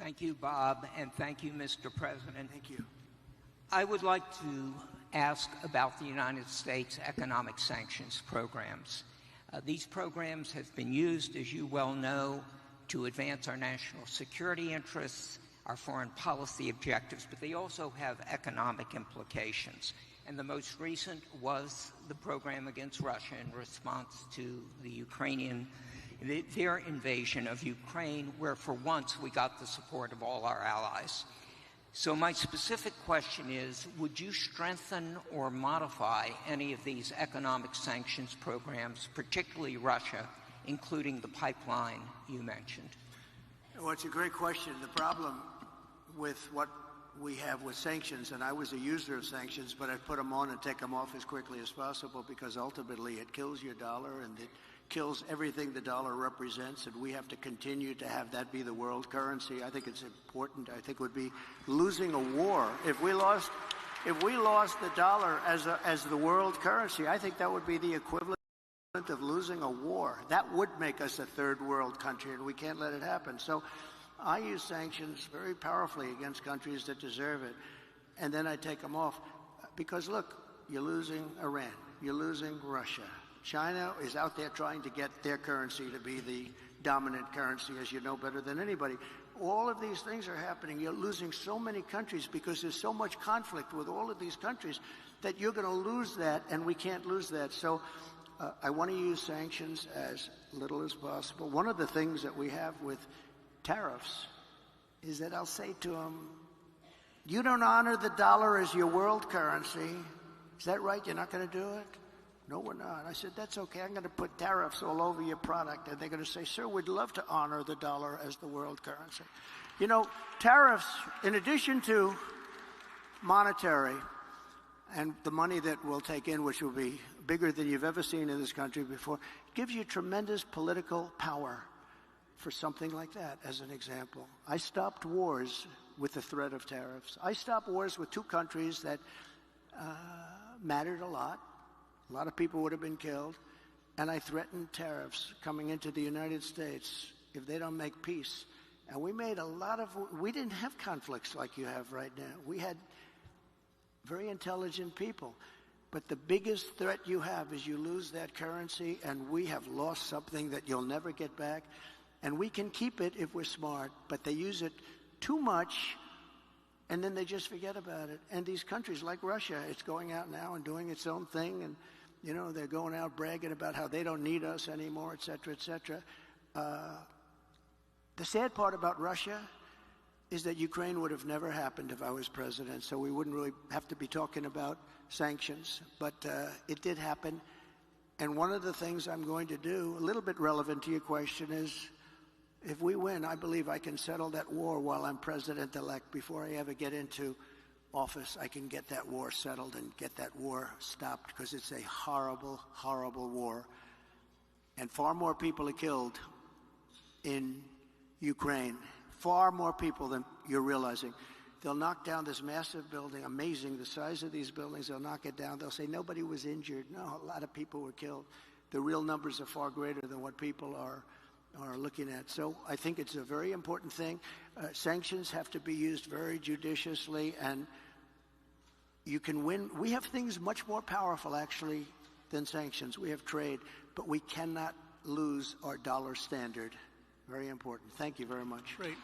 Thank you, Bob, and thank you, Mr. President. Thank you. I would like to ask about the United States economic sanctions programs. These programs have been used, as you well know, to advance our national security interests, our foreign policy objectives, but they also have economic implications. And the most recent was the program against Russia in response to their invasion of Ukraine, where for once we got the support of all our allies. So my specific question is, would you strengthen or modify any of these economic sanctions programs, particularly Russia, including the pipeline you mentioned? Well, it's a great question. The problem with what we have with sanctions, and I was a user of sanctions, but I put them on and take them off as quickly as possible because ultimately it kills your dollar and it kills everything the dollar represents, and we have to continue to have that be the world currency. I think it's important. I think it would be losing a war. If we lost the dollar as the world currency, I think that would be the equivalent of losing a war. That would make us a third world country, and we can't let it happen. So I use sanctions very powerfully against countries that deserve it, and then I take them off. Because look, you're losing Iran, you're losing Russia. China is out there trying to get their currency to be the dominant currency, as you know better than anybody. All of these things are happening. You're losing so many countries because there's so much conflict with all of these countries that you're going to lose that, and we can't lose that. So I want to use sanctions as little as possible. One of the things that we have with tariffs is that I'll say to them, you don't honor the dollar as your world currency. Is that right? You're not going to do it? No, we're not. I said, that's okay. I'm going to put tariffs all over your product. And they're going to say, sir, we'd love to honor the dollar as the world currency. You know, tariffs, in addition to monetary and the money that we'll take in, which will be bigger than you've ever seen in this country before, gives you tremendous political power for something like that, as an example. I stopped wars with the threat of tariffs. I stopped wars with two countries that mattered a lot. A lot of people would have been killed. And I threatened tariffs coming into the United States if they don't make peace. And we made we didn't have conflicts like you have right now. We had very intelligent people. But the biggest threat you have is you lose that currency, and we have lost something that you'll never get back. And we can keep it if we're smart, but they use it too much, and then they just forget about it. And these countries like Russia, it's going out now and doing its own thing, and you know, they're going out bragging about how they don't need us anymore, et cetera, et cetera. The sad part about Russia is that Ukraine would have never happened if I was president, so we wouldn't really have to be talking about sanctions. But it did happen. And one of the things I'm going to do, a little bit relevant to your question, is if we win, I believe I can settle that war while I'm president-elect. Before I ever get into office, I can get that war settled and get that war stopped, because it's a horrible, horrible war. And far more people are killed in Ukraine, far more people than you're realizing. They'll knock down this massive building, amazing, the size of these buildings, they'll knock it down. They'll say nobody was injured. No, a lot of people were killed. The real numbers are far greater than what people are looking at. So I think it's a very important thing. Sanctions have to be used very judiciously, and you can win. We have things much more powerful, actually, than sanctions. We have trade, but we cannot lose our dollar standard. Very important. Thank you very much. Great.